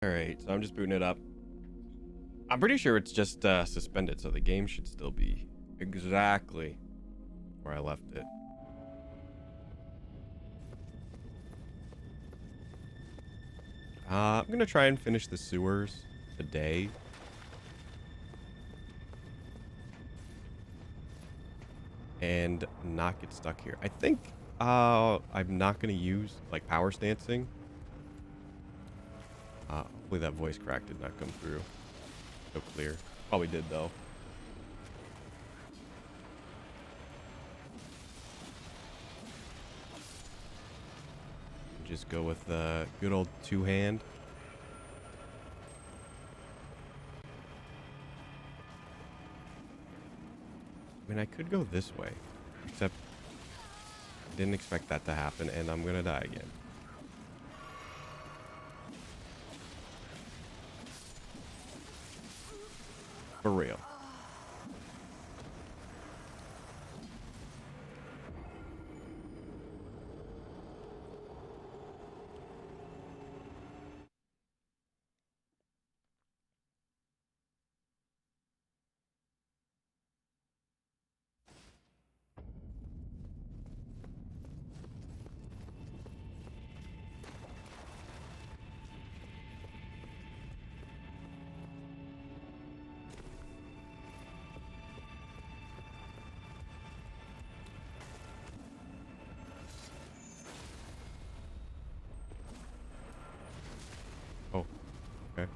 All right, so I'm just booting it up. I'm pretty sure it's just suspended, so the game should still be exactly where I left it. I'm gonna try and finish the sewers today. And not get stuck here. I think I'm not gonna use like power stancing. Hopefully that voice crack did not come through so clear. Probably did though. Just go with the good old two-hand. I mean, I could go this way, except I didn't expect that to happen, and I'm gonna die again. For real. Oh, okay.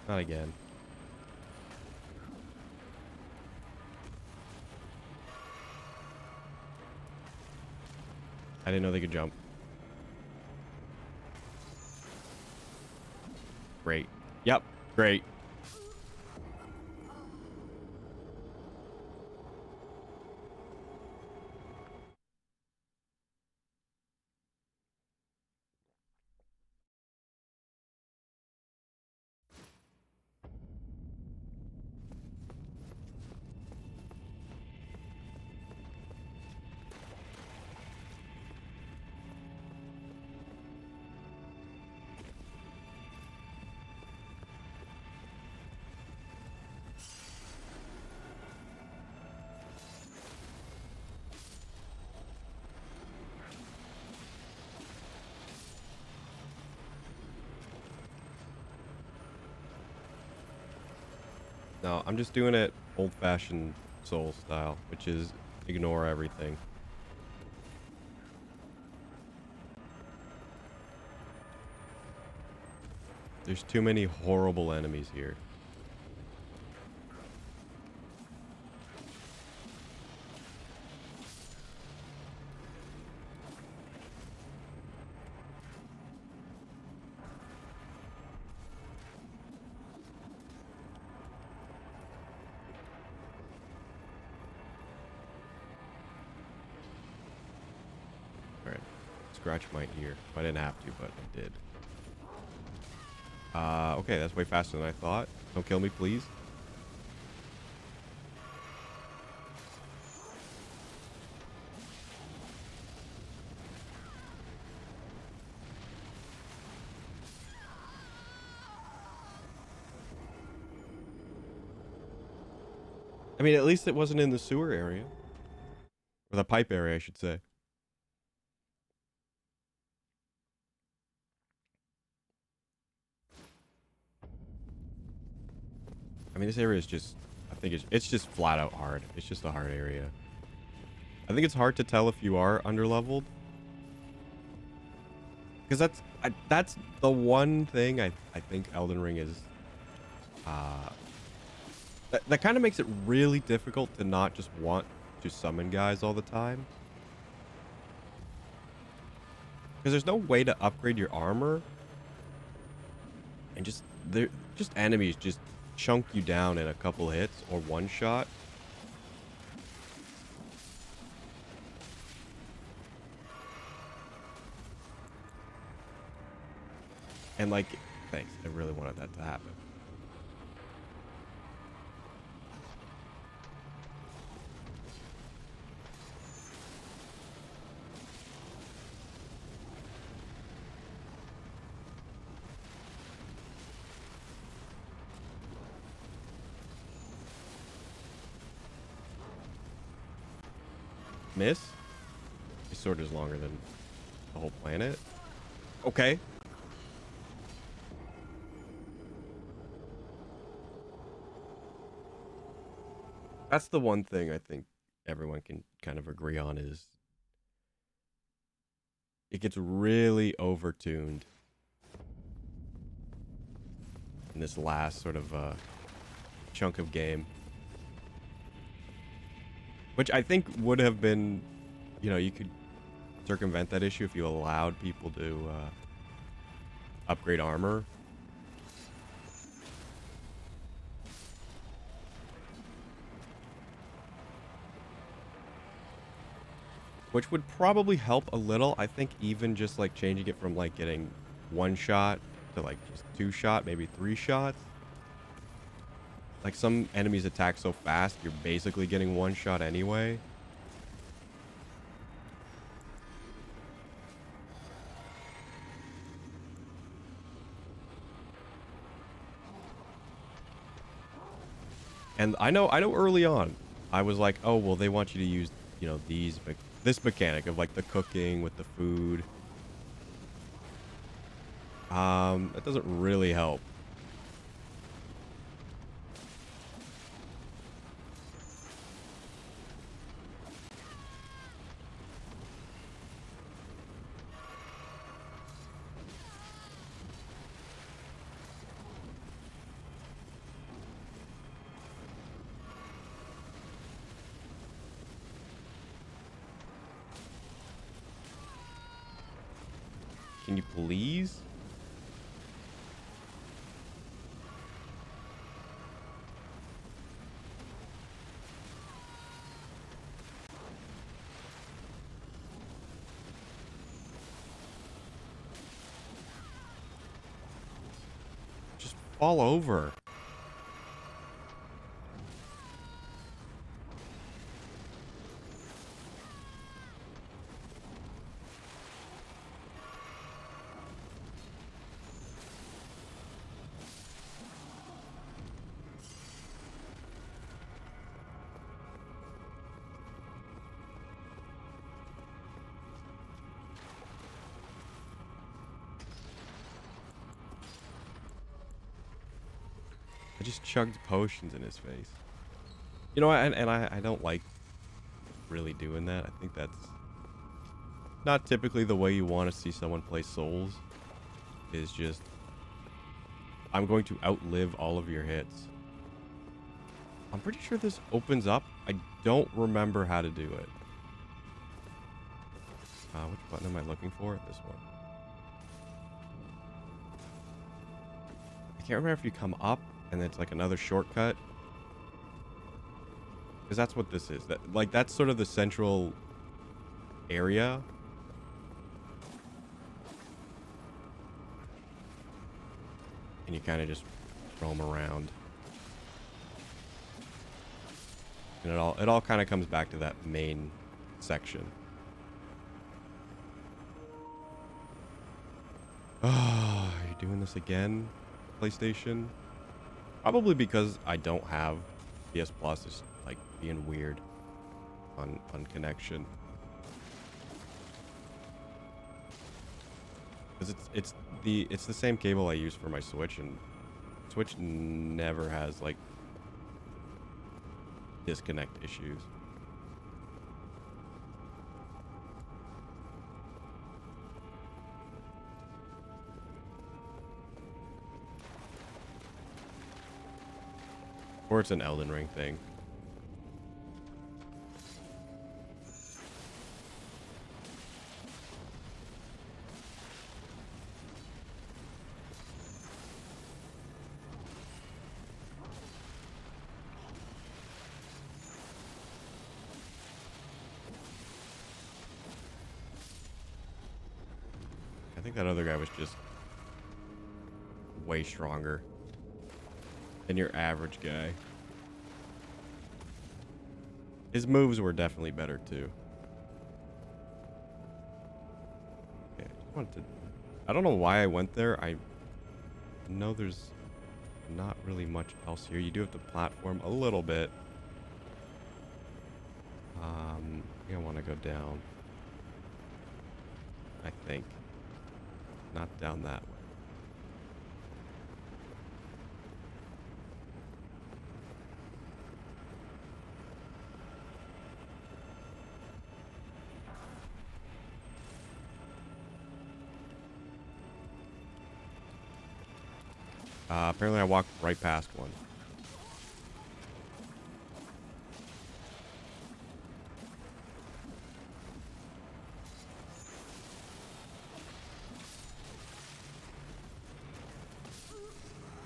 Not again. I didn't know they could jump. Great. Yep, great. No, I'm just doing it old-fashioned soul style, which is ignore everything. There's too many horrible enemies here. All right, scratch my ear. I didn't have to, but I did. Okay, that's way faster than I thought. Don't kill me, please. I mean, at least it wasn't in the sewer area. Or the pipe area, I should say. I mean, this area is just... I think it's just flat out hard. It's just a hard area. I think it's hard to tell if you are underleveled. Because that's the one thing I think Elden Ring is... that kind of makes it really difficult to not just want to summon guys all the time. Because there's no way to upgrade your armor. And just enemies just chunk you down in a couple hits or one shot. And like, thanks. I really wanted that to happen. Miss? His sword is longer than the whole planet. Okay. That's the one thing I think everyone can kind of agree on is it gets really overtuned in this last sort of chunk of game. Which I think would have been, you know, you could circumvent that issue if you allowed people to upgrade armor. Which would probably help a little. I think even just like changing it from like getting one shot to like just two shot, maybe three shots. Like some enemies attack so fast, you're basically getting one shot anyway. And I know early on, I was like, oh, well, they want you to use, you know, this mechanic of like the cooking with the food. That doesn't really help. Can you please? Just fall over. I just chugged potions in his face. You know, and I don't like really doing that. I think that's not typically the way you want to see someone play Souls. Is just, I'm going to outlive all of your hits. I'm pretty sure this opens up. I don't remember how to do it. Which button am I looking for? This one. I can't remember if you come up and it's like another shortcut. Because that's what this is. That's sort of the central area. And you kind of just roam around. And it all kind of comes back to that main section. Oh, are you doing this again, PlayStation? Probably because I don't have PS Plus. It's like being weird on connection. Because it's the same cable I use for my Switch, and Switch never has like disconnect issues. Or it's an Elden Ring thing. I think that other guy was just way stronger than your average guy. His moves were definitely better too. Okay, I just wanted to... I don't know why I went there. I know there's not really much else here. You do have to platform a little bit. I think I want to go down. I think. Not down that way. Apparently I walked right past one.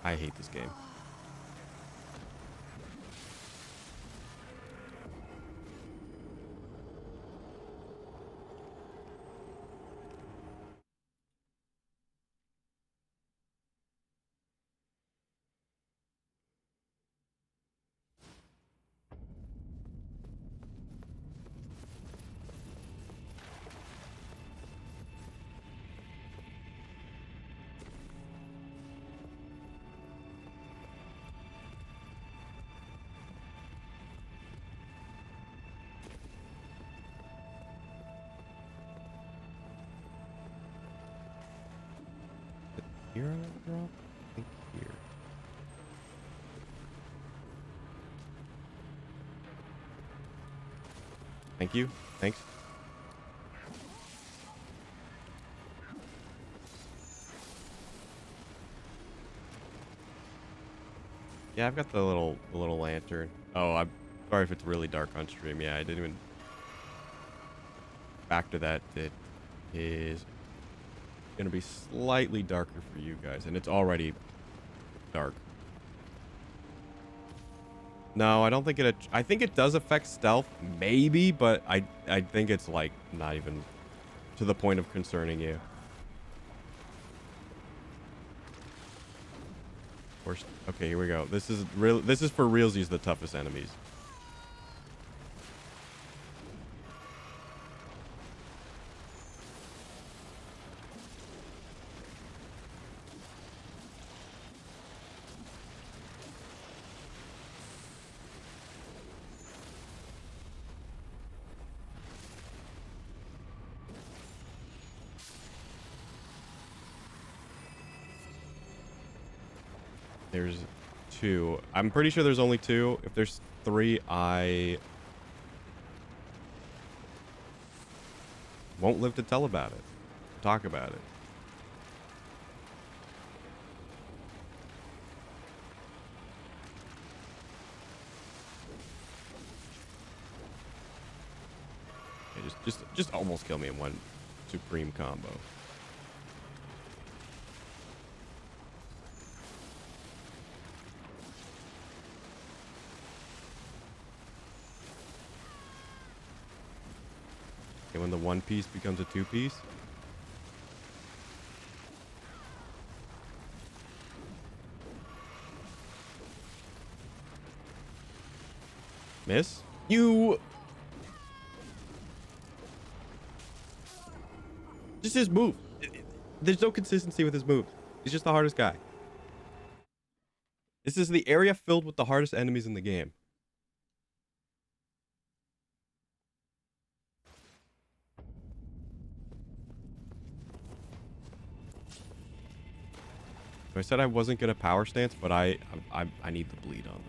I hate this game. Here I want to drop? I think here. Thank you. Thanks. Yeah, I've got the little lantern. Oh, I'm sorry if it's really dark on stream. Yeah, I didn't even factor that. It is gonna be slightly darker for you guys, and it's already dark. No, I don't think it. I think it does affect stealth, maybe, but I think it's like not even to the point of concerning you. Okay, here we go. This is real. This is for realsies, the toughest enemies. There's two. I'm pretty sure there's only two. If there's three, I won't live to tell about it. Talk about it. Okay, just almost kill me in one supreme combo. Okay, when the one piece becomes a two piece. Miss? You... Just his move. There's no consistency with his move. He's just the hardest guy. This is the area filled with the hardest enemies in the game. I said I wasn't gonna power stance, but I need the bleed on them.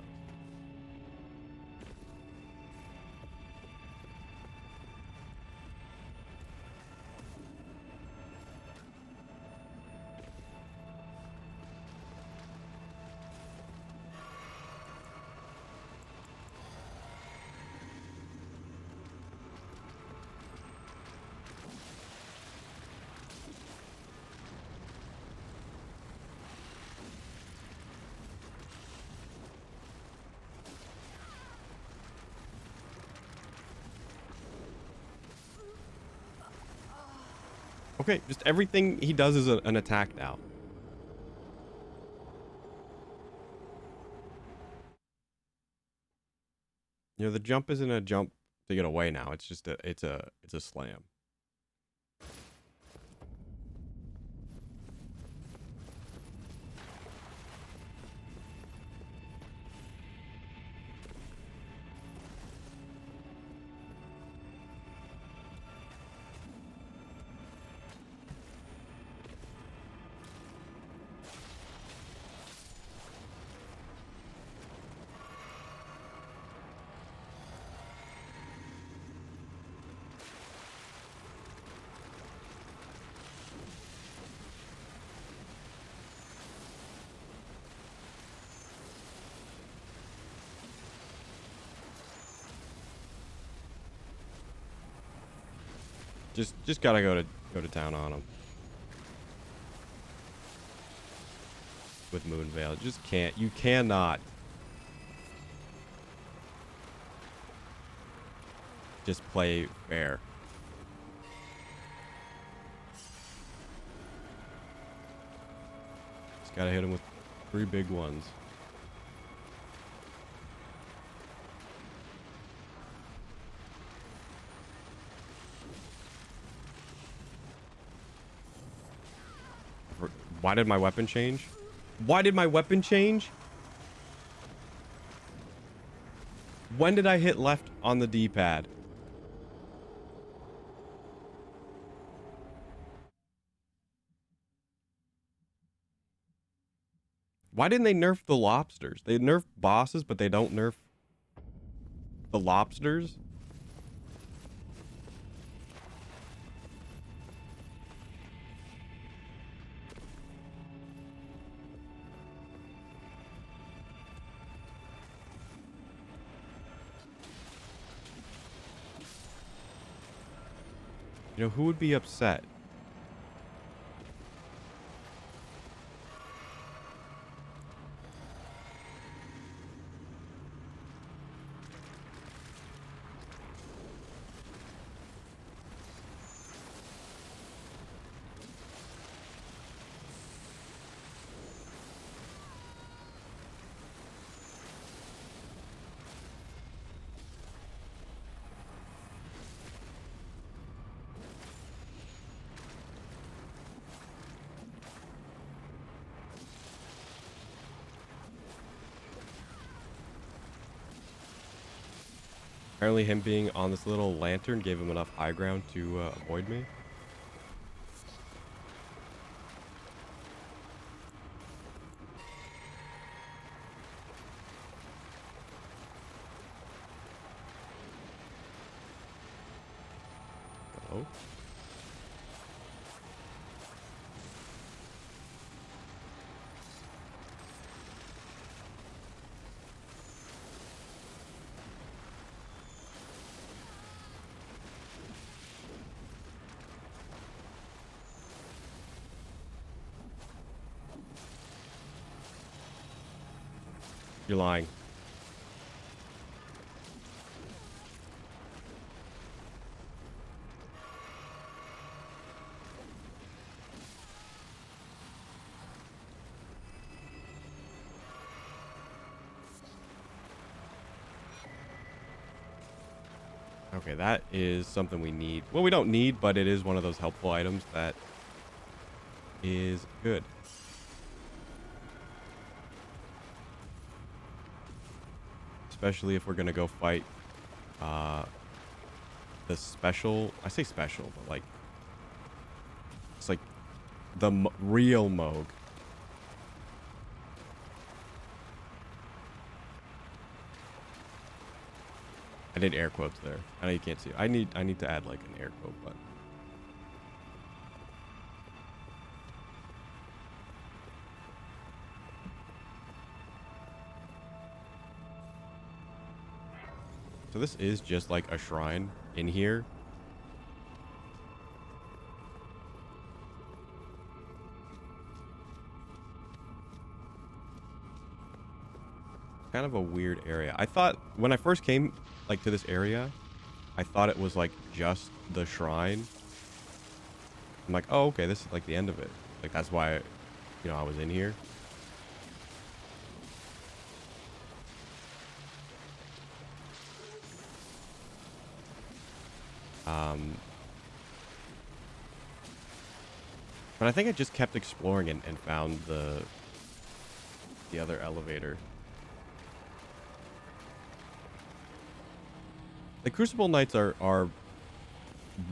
Okay, just everything he does is an attack now. You know, the jump isn't a jump to get away now. It's just it's a slam. Just gotta go to town on him with Moonveil. Just can't. You cannot just play fair. Just gotta hit him with 3 big ones. Why did my weapon change? Why did my weapon change? When did I hit left on the D-pad? Why didn't they nerf the lobsters? They nerf bosses, but they don't nerf the lobsters? You know, who would be upset? Apparently him being on this little lantern gave him enough high ground to avoid me. Oh. You're lying. Okay, that is something we need. Well, we don't need, but it is one of those helpful items that is good. Especially if we're going to go fight the special. I say special, but like, it's like the real Moog. I did air quotes there. I know you can't see. I need to add like an air quote button. So this is just like a shrine in here. Kind of a weird area. I thought when I first came like to this area, I thought it was like just the shrine. I'm like, oh, okay, this is like the end of it. Like that's why, you know, I was in here. Um, but I think I just kept exploring and found the other elevator. The Crucible Knights are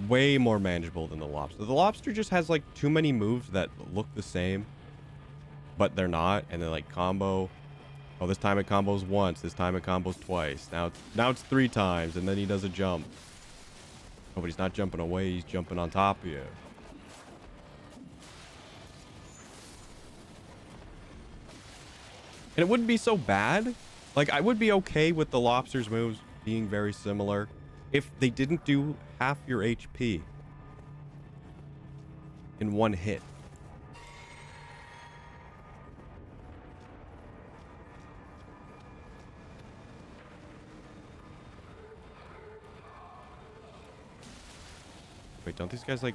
way more manageable than the Lobster. The Lobster just has like too many moves that look the same, but they're not, and they're like combo. Oh, this time it combos once. This time it combos twice. Now it's 3 times, and then he does a jump. Oh, but he's not jumping away. He's jumping on top of you. And it wouldn't be so bad. Like, I would be okay with the Lobster's moves being very similar if they didn't do half your HP in one hit. Wait, don't these guys like...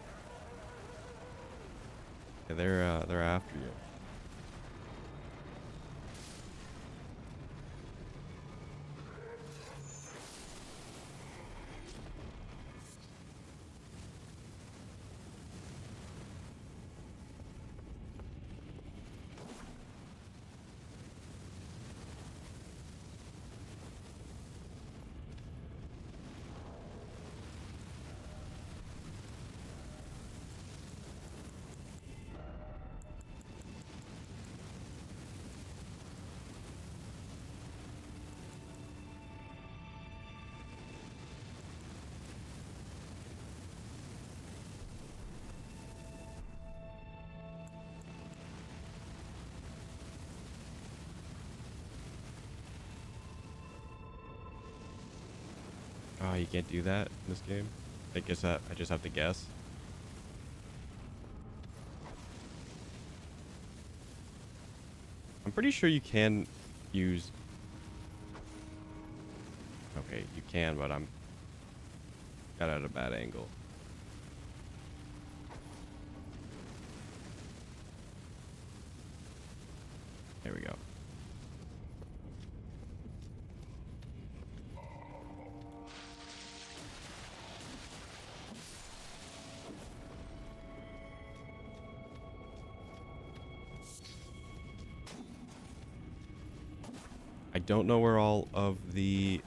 Yeah, they're after you. Oh, you can't do that in this game? I guess that I just have to guess. I'm pretty sure you can use... Okay, you can, but I'm... got at a bad angle. There we go. I don't know where all of the...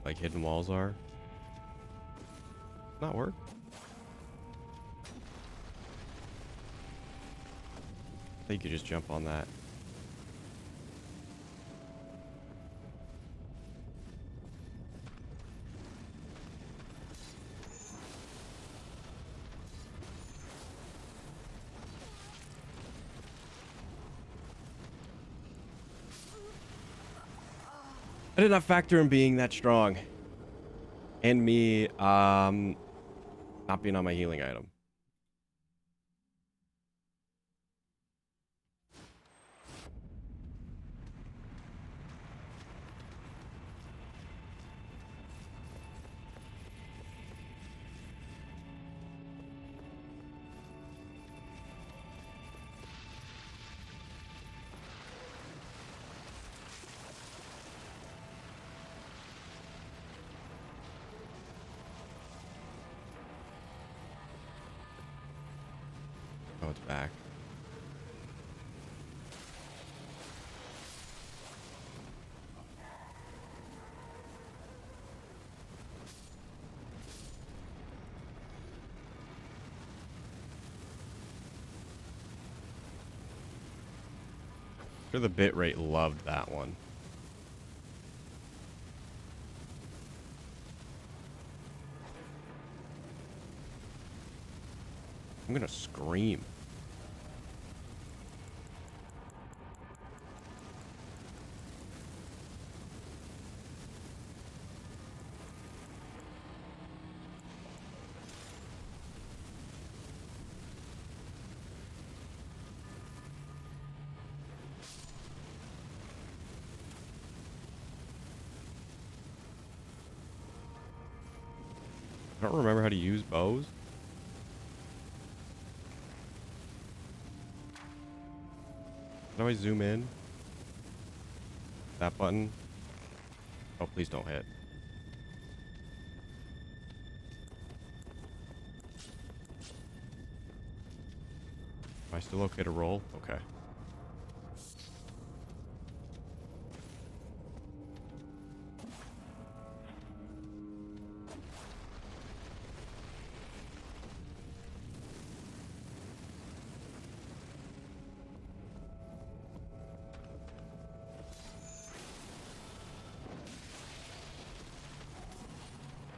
like hidden walls are. Not work. I think you could just jump on that. I did not factor in being that strong. And me, not being on my healing item. Oh, it's back. Sure, the bitrate loved that one. I'm gonna scream. I don't remember how to use bows. How do I zoom in? That button. Oh, please don't hit. Am I still okay to roll? Okay.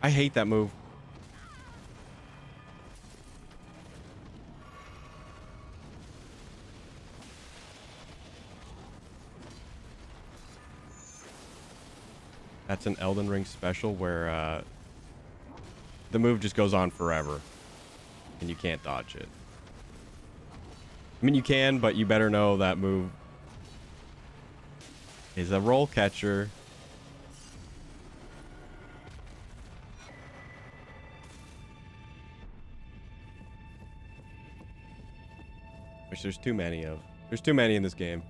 I hate that move. That's an Elden Ring special where the move just goes on forever and you can't dodge it. I mean, you can, but you better know that move is a roll catcher. Which there's too many of. There's too many in this game.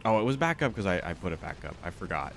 Oh, it was back up because I put it back up. I forgot.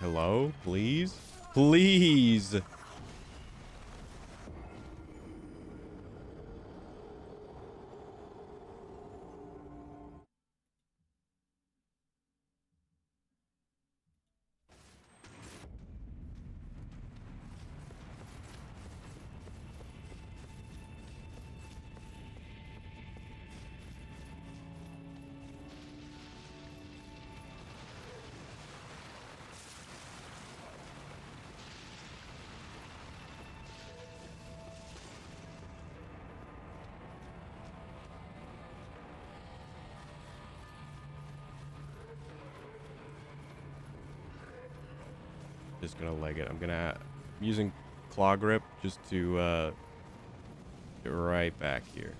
Hello? Please? Please! Just gonna leg it. I'm using claw grip just to get right back here.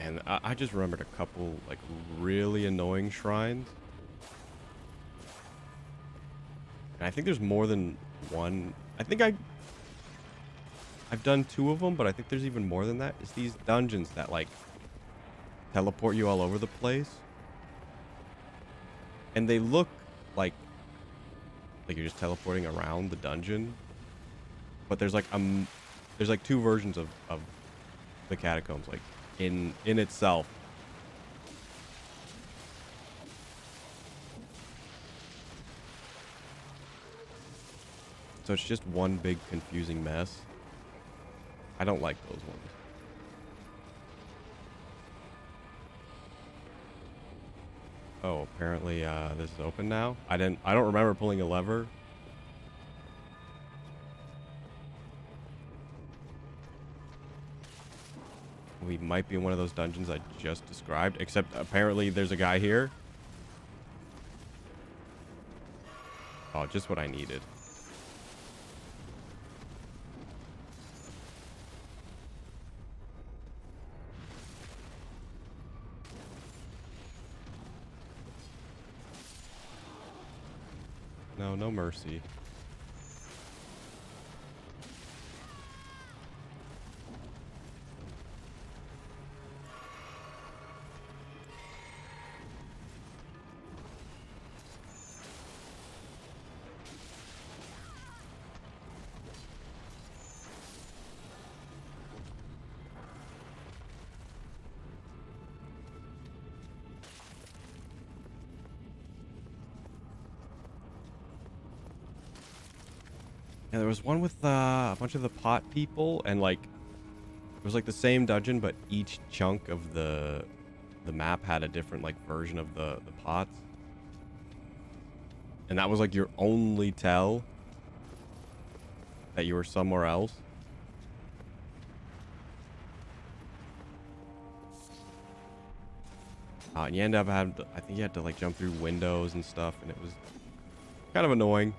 And I just remembered a couple like really annoying shrines. And I think there's more than one. I think I've done 2 of them, but I think there's even more than that. It's these dungeons that like teleport you all over the place. And they look like you're just teleporting around the dungeon. But there's like 2 versions of the catacombs like in itself. So it's just one big confusing mess. I don't like those ones. Oh, apparently this is open now. I don't remember pulling a lever. We might be in one of those dungeons I just described, except apparently there's a guy here. Oh, just what I needed. No, no mercy. Yeah, there was one with a bunch of the pot people, and like it was like the same dungeon, but each chunk of the map had a different like version of the pots, and that was like your only tell that you were somewhere else. And you end up having to, I think you had to like jump through windows and stuff, and it was kind of annoying.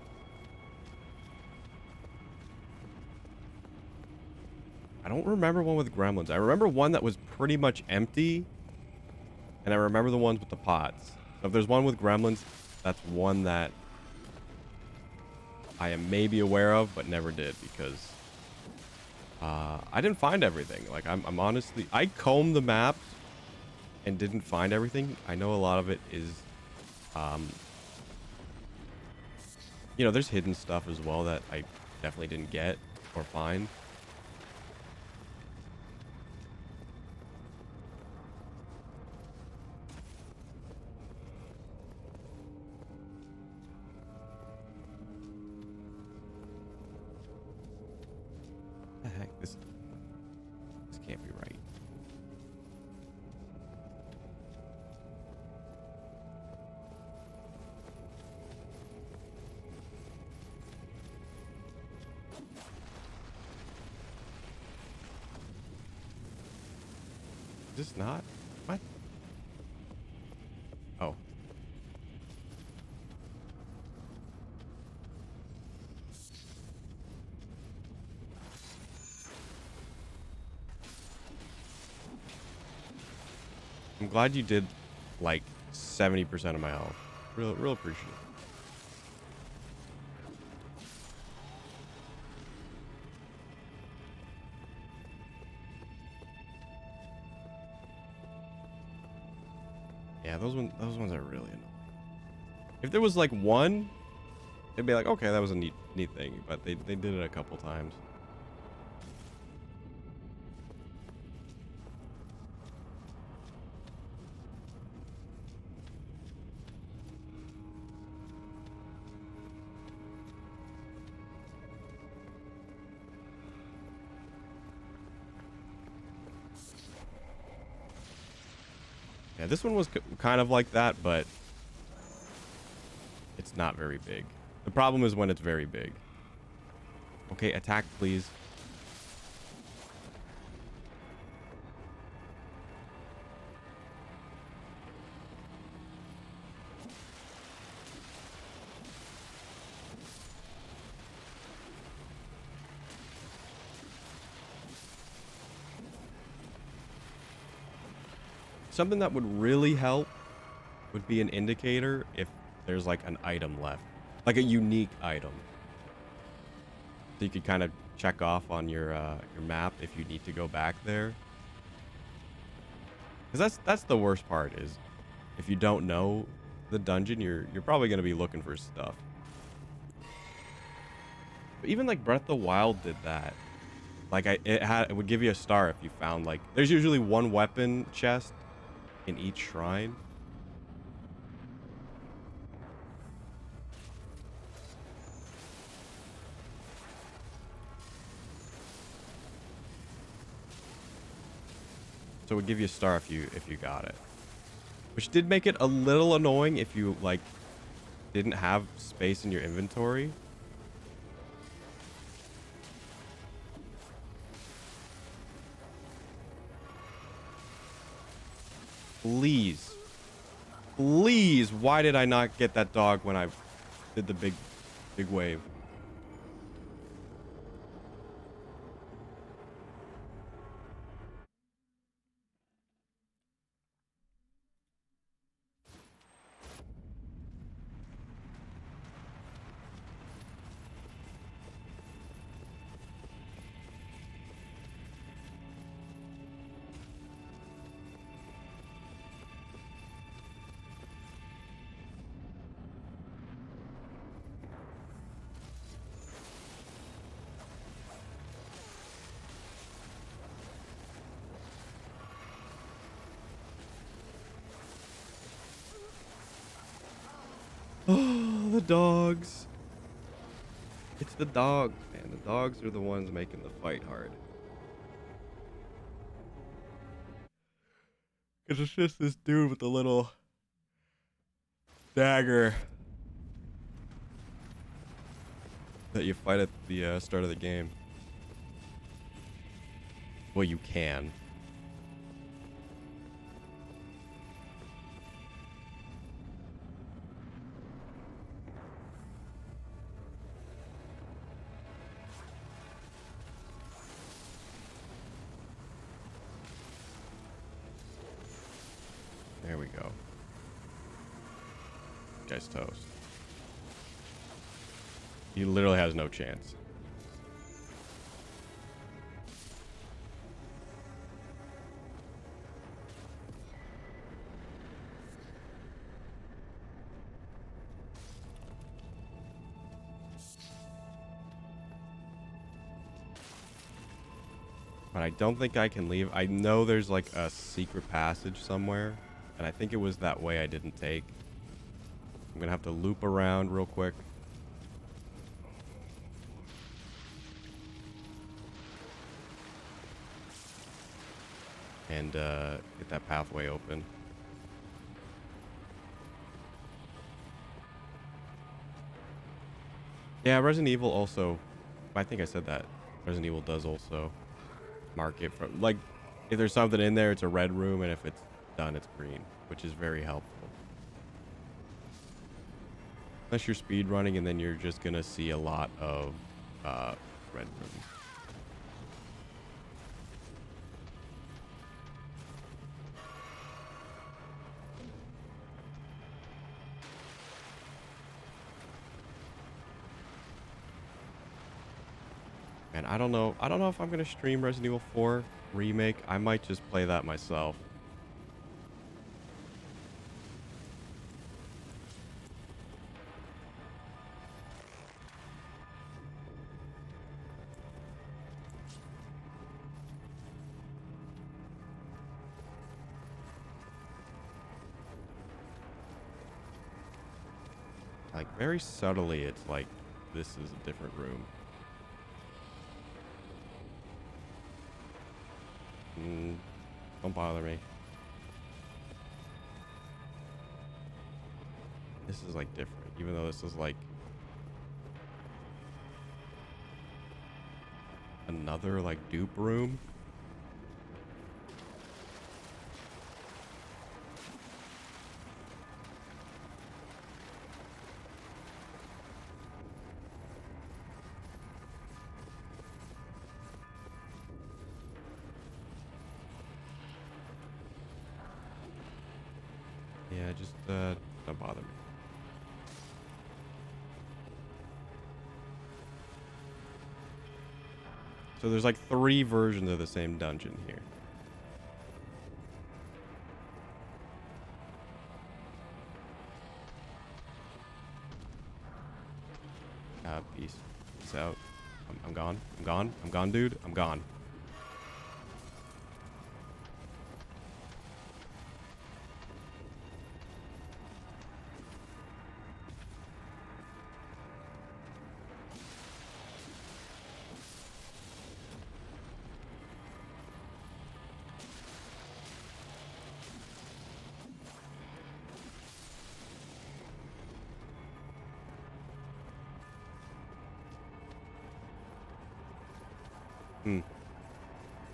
I don't remember one with gremlins. I remember one that was pretty much empty, and I remember the ones with the pots. So if there's one with gremlins, that's one that I am maybe aware of, but never did, because I didn't find everything. Like I'm honestly, I combed the maps and didn't find everything. I know a lot of it is, um, you know, there's hidden stuff as well that I definitely didn't get or find. What the heck? This can't be right. Is this not? What? Oh. I'm glad you did like 70% of my health. Real appreciate it. Yeah, those ones are really annoying. If there was like one, it'd be like, okay, that was a neat thing, but they did it a couple times. Yeah, this one was kind of like that, but it's not very big. The problem is when it's very big. Okay, attack, please. Something that would really help would be an indicator if there's like an item left, like a unique item. So you could kind of check off on your map if you need to go back there. Because that's the worst part is if you don't know the dungeon, you're probably gonna be looking for stuff. But even like Breath of the Wild did that. Like it would give you a star if you found like there's usually one weapon chest in each shrine. So it would give you a star if you got it. Which did make it a little annoying if you like didn't have space in your inventory. Please. Please, why did I not get that dog when I did the big wave? Oh, the dogs. It's the dogs, man. The dogs are the ones making the fight hard. Because it's just this dude with the little dagger that you fight at the start of the game. Well, you can. There we go. Guy's toast. He literally has no chance. But I don't think I can leave. I know there's like a secret passage somewhere. And I think it was that way I didn't take. I'm going to have to loop around real quick. And get that pathway open. Yeah, Resident Evil also... I think I said that. Resident Evil does also mark it from... Like, if there's something in there, it's a red room. And if it's done, it's green. Which is very helpful. Unless you're speed running, and then you're just going to see a lot of red rooms. And I don't know if I'm going to stream Resident Evil 4 Remake. I might just play that myself. Like, very subtly, it's like, this is a different room. Don't bother me. This is, like, different. Even though this is, like, another, like, dupe room. Yeah, just don't bother me. So there's like 3 versions of the same dungeon here. Peace. Peace out. I'm gone. I'm gone. I'm gone, dude. I'm gone.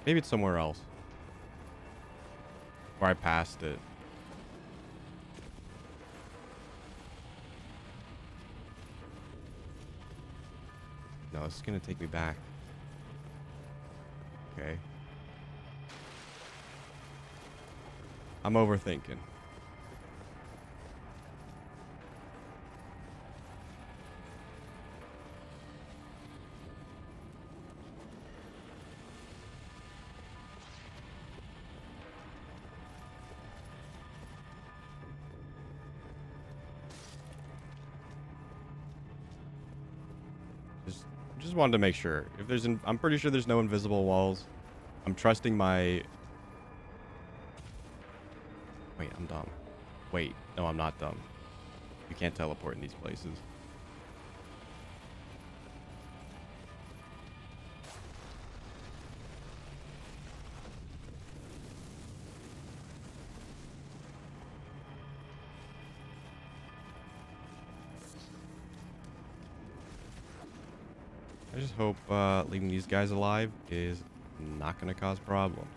Maybe it's somewhere else. Or I passed it. No, this is gonna take me back. Okay. I'm overthinking. Just wanted to make sure. If there's I'm pretty sure there's no invisible walls. I'm trusting my... Wait, I'm dumb. Wait, no, I'm not dumb. You can't teleport in these places. I just hope leaving these guys alive is not going to cause problems.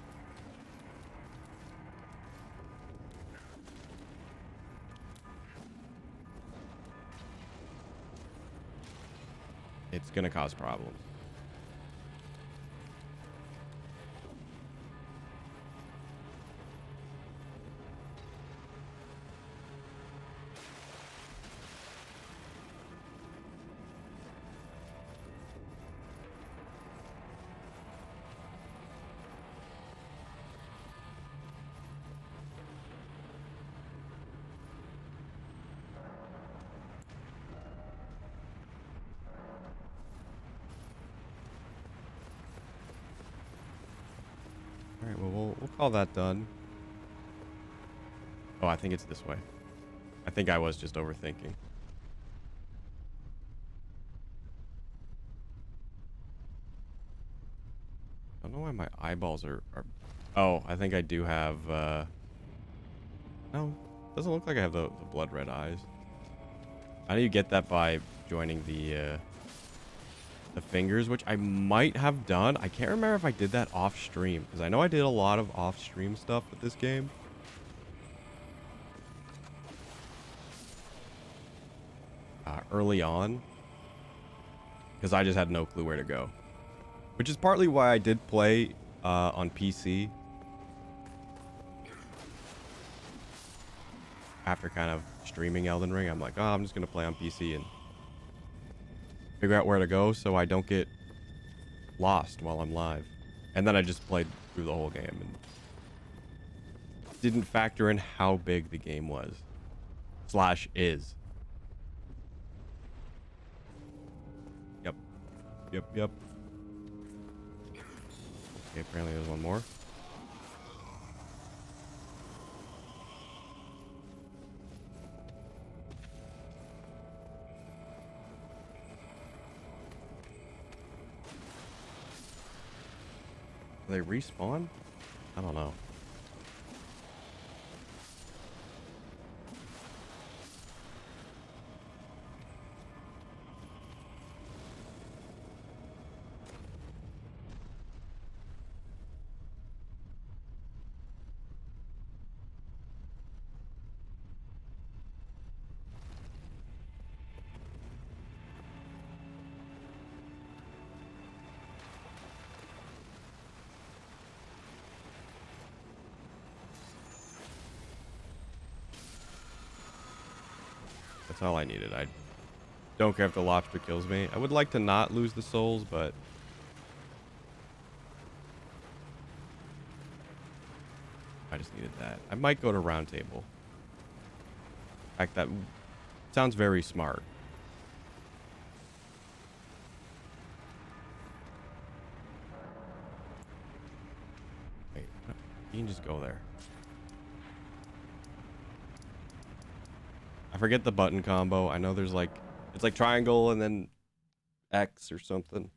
It's going to cause problems. All right, well, we'll call that done. Oh, I think it's this way. I think I was just overthinking. I don't know why my eyeballs are... Oh, I think I do have... No, doesn't look like I have the blood red eyes. How do you get that by joining the fingers, which I might have done. I can't remember if I did that off stream, because I know I did a lot of off stream stuff with this game. Early on, because I just had no clue where to go, which is partly why I did play on PC after kind of streaming Elden Ring. I'm like, oh, I'm just gonna play on PC and figure out where to go so I don't get lost while I'm live. And then I just played through the whole game and didn't factor in how big the game was / is. Yep. Okay, apparently there's one more. Do they respawn? I don't know. That's all I needed. I don't care if the lobster kills me. I would like to not lose the souls, but I just needed that. I might go to round table. In fact, that sounds very smart. Wait, you can just go there. I forget the button combo. I know there's like, it's like triangle and then X or something.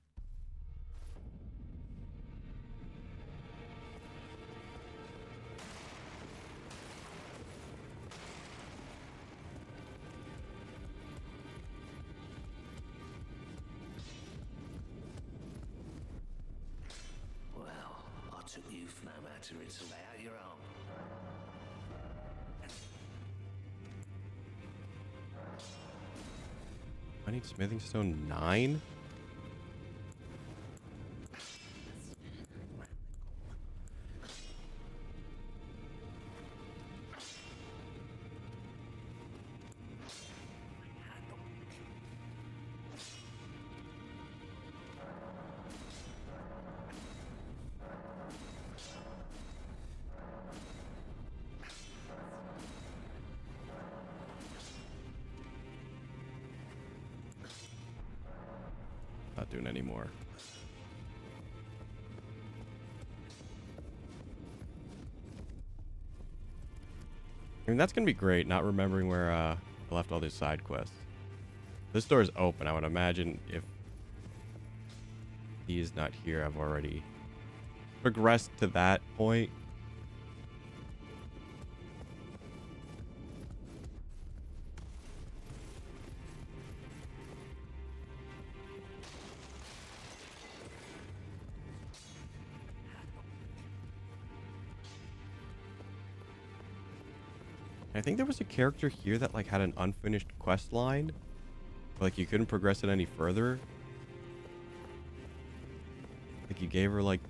Well, I took you for no matter, it's about your own. I need smithing stone 9? Not doing any more. I mean, that's gonna be great, not remembering where I left all these side quests. This door is open. I would imagine if he is not here, I've already progressed to that point. I think there was a character here that like had an unfinished quest line. Like you couldn't progress it any further. Like you gave her like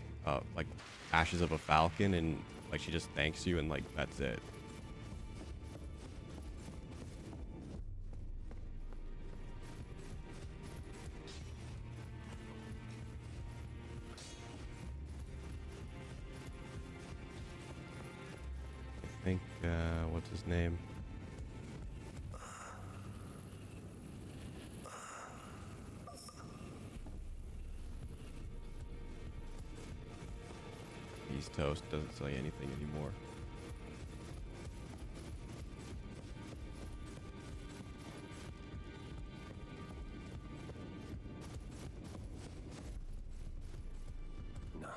ashes of a falcon and like she just thanks you and like that's it. I think what's his name? He's toast, doesn't say anything anymore. No.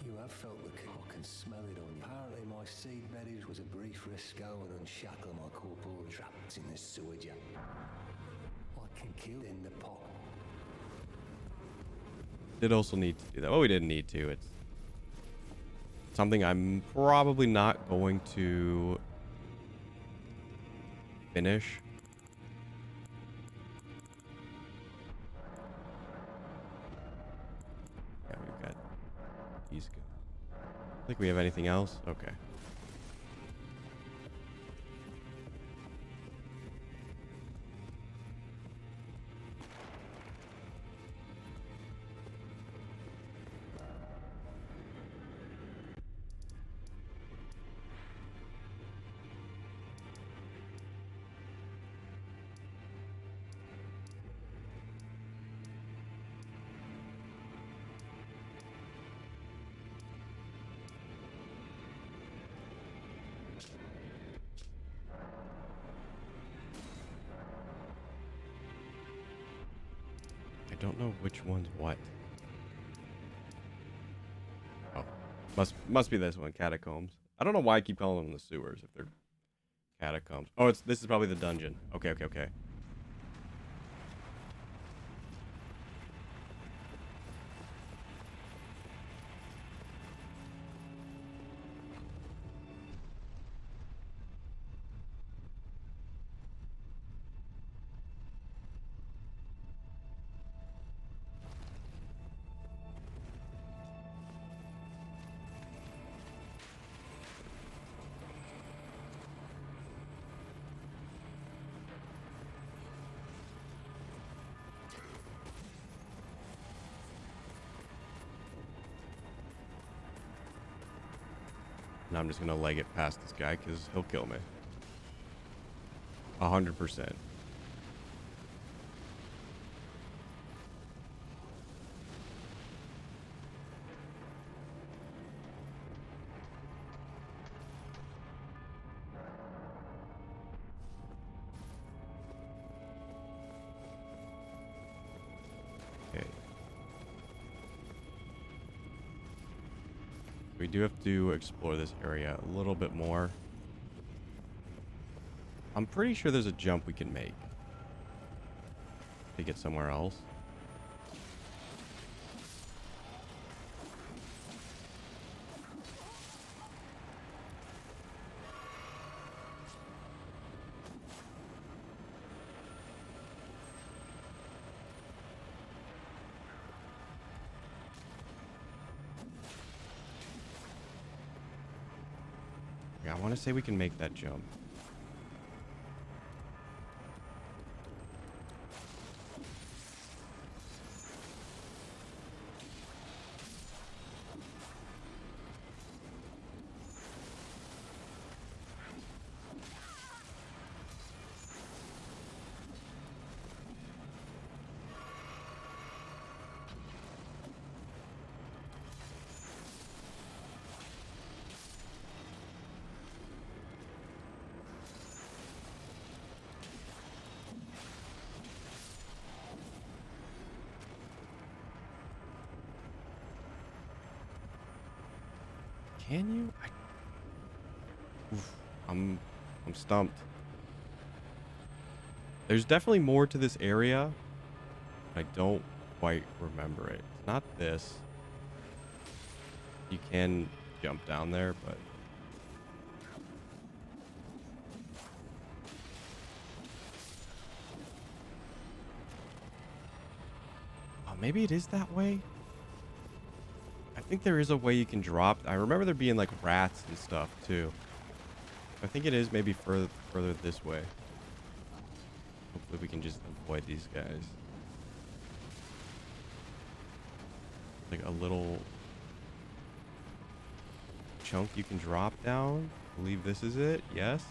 You have felt the kick. I can smell it on you. Apparently my seed beddage was a brief risk go and unshackle my corporal trapped in this sewage. I can kill in the pot. Did also need to do that. Well, we didn't need to. It's something I'm probably not going to finish. Yeah, we've got these guys. I think we have anything else. Okay. I don't know which one's what. Oh, must be this one, catacombs. I don't know why I keep calling them the sewers if they're catacombs. Oh, this is probably the dungeon. Okay, okay, okay. And I'm just gonna leg it past this guy because he'll kill me. 100%. Okay. We do have to explore this area a little bit more. I'm pretty sure there's a jump we can make to get somewhere else. Yeah, I want to say we can make that jump. Can you? Oof, I'm stumped. There's definitely more to this area. I don't quite remember it. It's not this. You can jump down there, but Maybe it is that way. I think there is a way you can drop. I remember there being like rats and stuff too. I think it is maybe further this way. Hopefully we can just avoid these guys. Like a little chunk you can drop down. I believe this is it. Yes.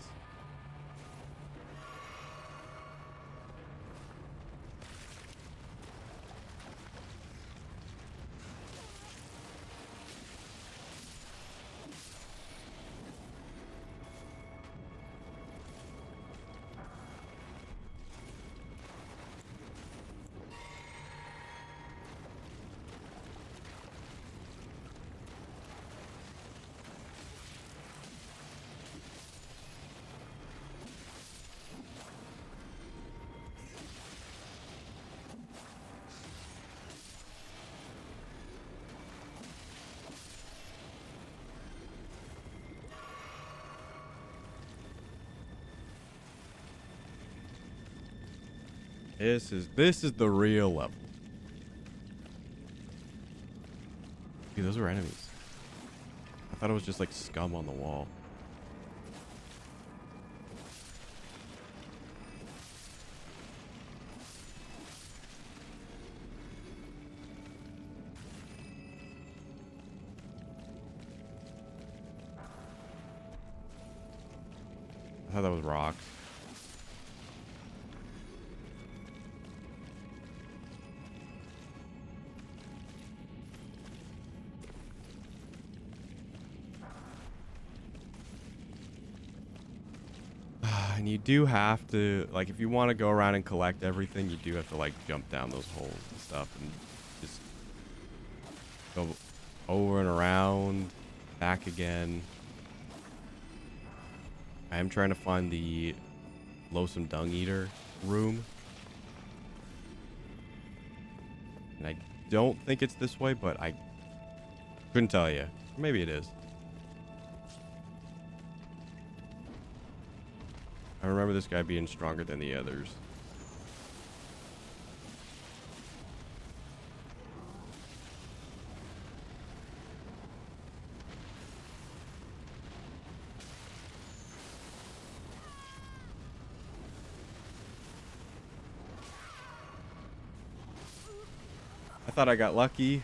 This is the real level. Dude, those were enemies. I thought it was just like scum on the wall. I thought that was rocks. And you do have to, like, if you want to go around and collect everything, you do have to, like, jump down those holes and stuff and just go over and around, back again. I am trying to find the loathsome dung eater room. And I don't think it's this way, but I couldn't tell you. Maybe it is. I remember this guy being stronger than the others. I thought I got lucky.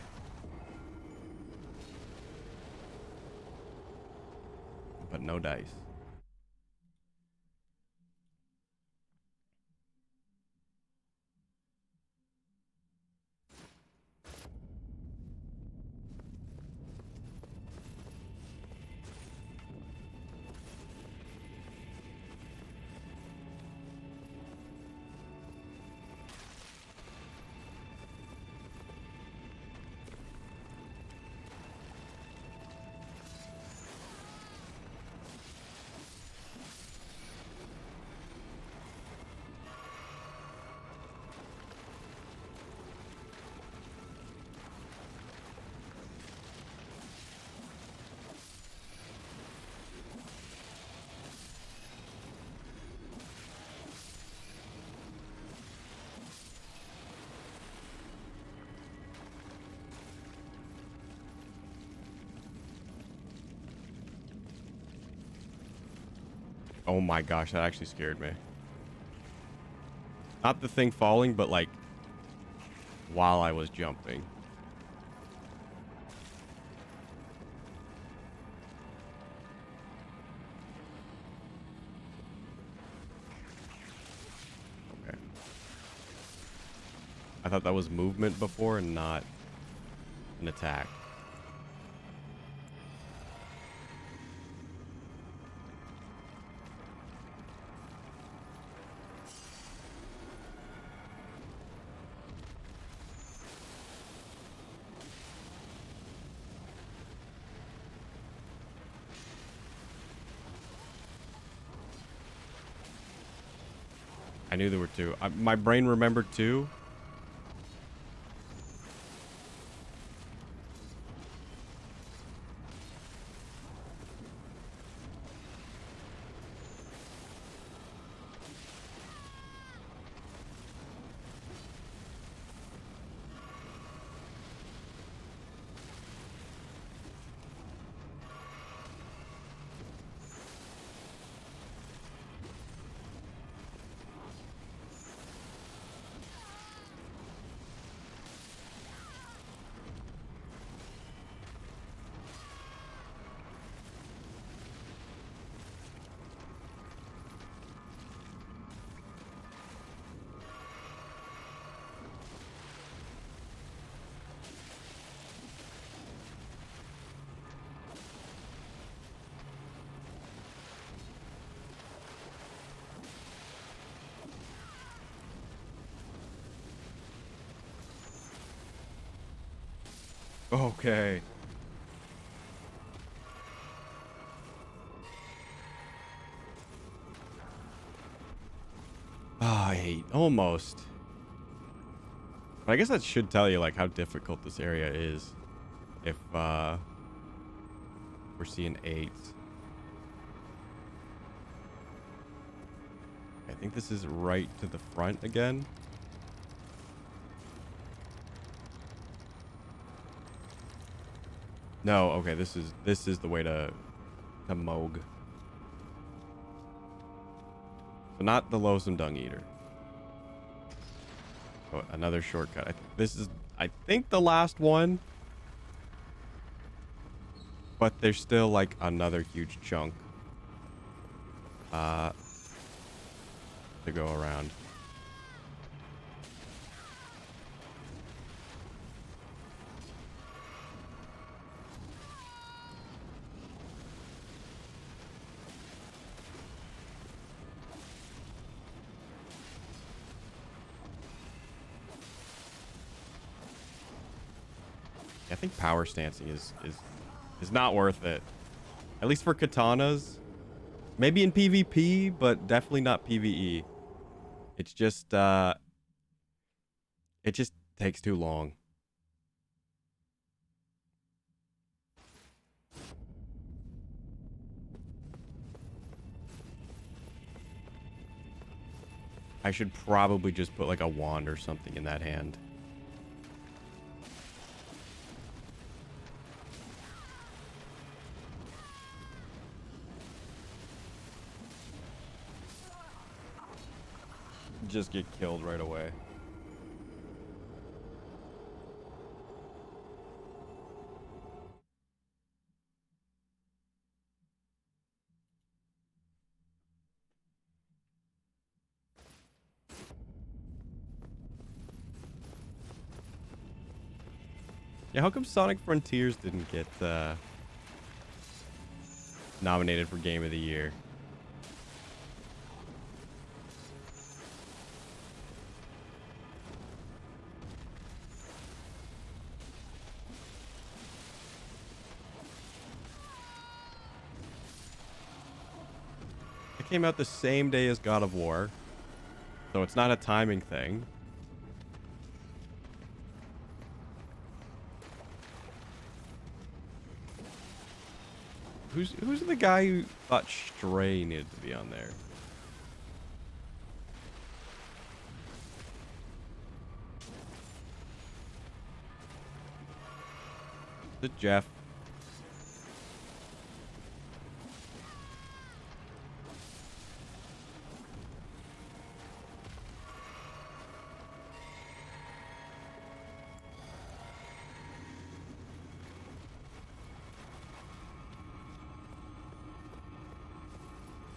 But no dice. Oh my gosh, that actually scared me. Not the thing falling, but like while I was jumping. Okay. I thought that was movement before and not an attack. I knew there were two. My brain remembered two. Okay. Ah, I hate almost. But I guess that should tell you like how difficult this area is. If we're seeing 8s. I think this is right to the front again. No, okay, this is the way to Moog. So not the loathsome dung eater. Oh, another shortcut. This is, I think, the last one. But there's still like another huge chunk to go around. I think power stancing is not worth it. At least for katanas. Maybe in PvP, but definitely not PvE. It's just it just takes too long. I should probably just put like a wand or something in that hand. Just get killed right away. Yeah, how come Sonic Frontiers didn't get nominated for Game of the Year? It came out the same day as God of War, so it's not a timing thing. Who's the guy who thought Stray needed to be on there? Is it Jeff?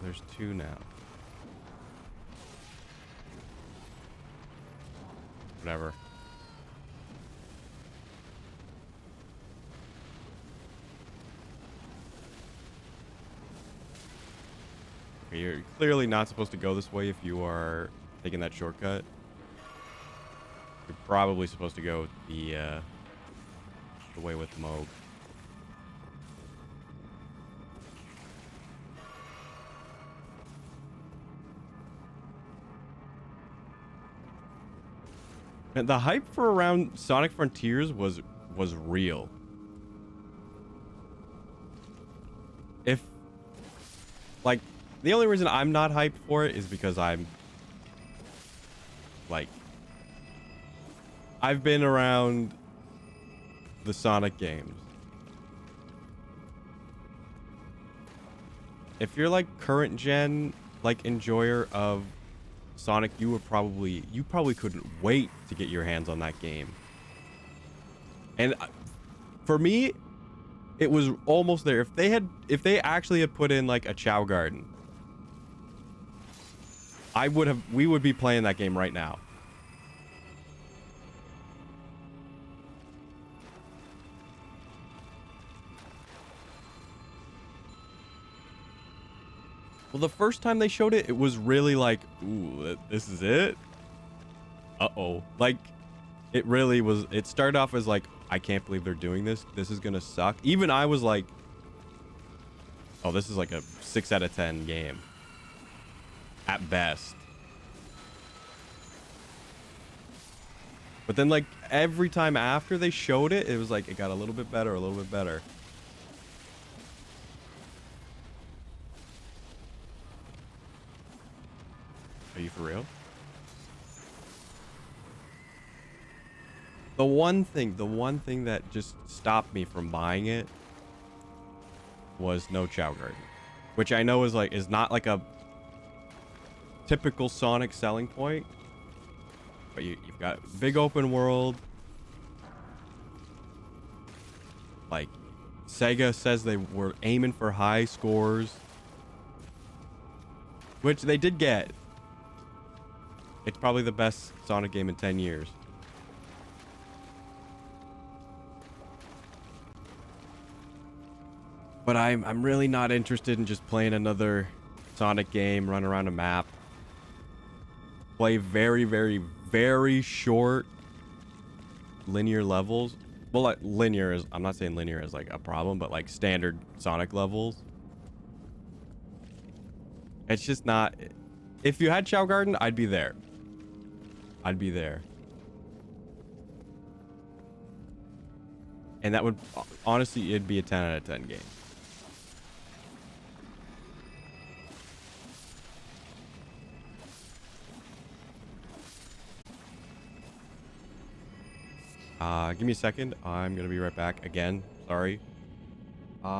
There's 2 now. Whatever. Okay, you're clearly not supposed to go this way if you are taking that shortcut. You're probably supposed to go the way with Moog. And the hype for around Sonic Frontiers was real. If like the only reason I'm not hyped for it is because I'm like I've been around the Sonic games. If you're like current gen like enjoyer of Sonic, you probably couldn't wait to get your hands on that game. And for me, it was almost there. If they actually had put in like a Chow Garden, we would be playing that game right now. Well, the first time they showed it, it was really like, ooh, this is it? Uh-oh. Like, it really was. It started off as like, I can't believe they're doing this. This is gonna suck. Even I was like, oh, this is like a 6 out of 10 game. At best. But then like every time after they showed it, it was like it got a little bit better, a little bit better. Are you for real? The one thing that just stopped me from buying it was no Chow Garden, which I know is not like a typical Sonic selling point, but you've got big open world. Like Sega says they were aiming for high scores, which they did get. It's probably the best Sonic game in 10 years. But I'm really not interested in just playing another Sonic game, run around a map. Play very, very, very short linear levels. Well, like linear is, I'm not saying linear is like a problem, but like standard Sonic levels. It's just not. If you had Chow Garden, I'd be there. I'd be there. And that would, honestly, it'd be a 10 out of 10 game. Give me a second. I'm gonna be right back again. Sorry.